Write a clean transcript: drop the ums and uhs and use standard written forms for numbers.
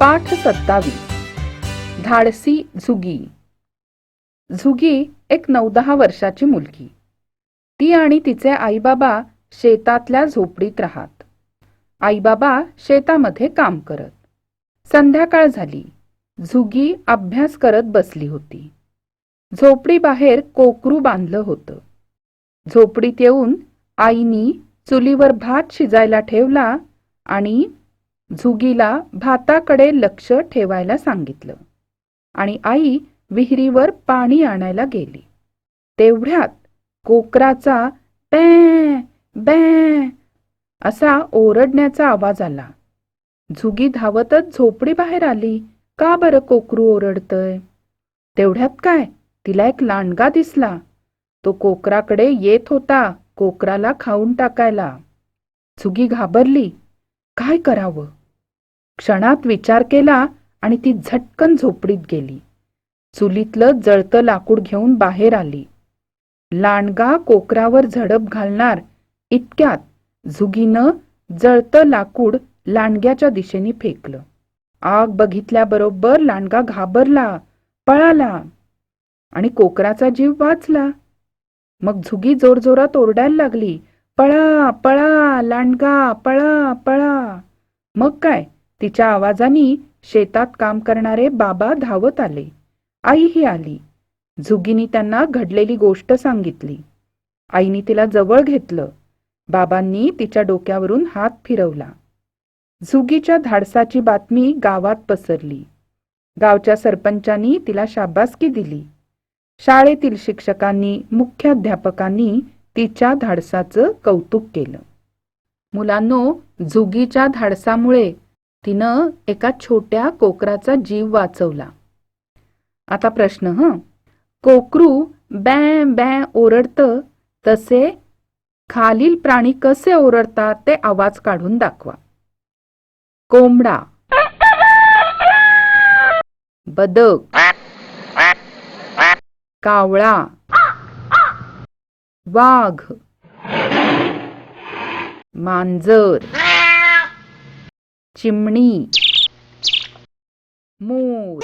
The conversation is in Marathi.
पाठ 27. धाडसी झुगी. झुगी एक 9-10 वर्षाची मुलगी. ती आणि तिचे आईबाबा शेतातल्या झोपडीत राहत. आईबाबा शेतामध्ये काम करत. संध्याकाळ झाली. झुगी अभ्यास करत बसली होती. झोपडी बाहेर कोकरू बांधलं होतं. झोपडीत येऊन आईनी चुलीवर भात शिजायला ठेवला आणि झुगीला भाताकडे लक्ष ठेवायला सांगितलं आणि आई विहिरीवर पाणी आणायला गेली. तेवढ्यात कोकराचा बॅ बॅ असा ओरडण्याचा आवाज आला. झुगी धावतच झोपडी बाहेर आली. का बरं कोकरू ओरडतय? तेवढ्यात काय तिला एक लांडगा दिसला. तो कोकराकडे येत होता कोकराला खाऊन टाकायला. झुगी घाबरली. काय करावं? क्षणात विचार केला आणि ती झटकन झोपडीत गेली. चुलीतलं जळतं लाकूड घेऊन बाहेर आली. लांडगा कोकरावर झडप घालणार इतक्यात झुगीनं जळतं लाकूड लांडग्याच्या दिशेने फेकलं. आग बघितल्याबरोबर लांडगा घाबरला, पळाला आणि कोकराचा जीव वाचला. मग झुगी जोरजोरात ओरडायला लागली, पळा पळा लांडगा, पळा पळा. मग काय, तिच्या आवाजाने शेतात काम करणारे बाबा धावत आले. आईही आली. झुगीनी त्यांना घडलेली गोष्ट सांगितली. आईनी तिला जवळ घेतलं. बाबांनी तिच्या डोक्यावरून हात फिरवला. झुगीच्या धाडसाची बातमी गावात पसरली. गावच्या सरपंचांनी तिला शाबासकी दिली. शाळेतील शिक्षकांनी, मुख्याध्यापकांनी तिच्या धाडसाचं कौतुक केलं. मुलांनो, झुगीच्या धाडसामुळे तिनं एका छोट्या कोकराचा जीव वाचवला. आता प्रश्न कोकरू बॅ बॅ ओरडतं तसे खालील प्राणी कसे ओरडतात ते आवाज काढून दाखवा. कोंबडा, बदक, कावळा, वाघ, मांजर, चिमणी, मोर.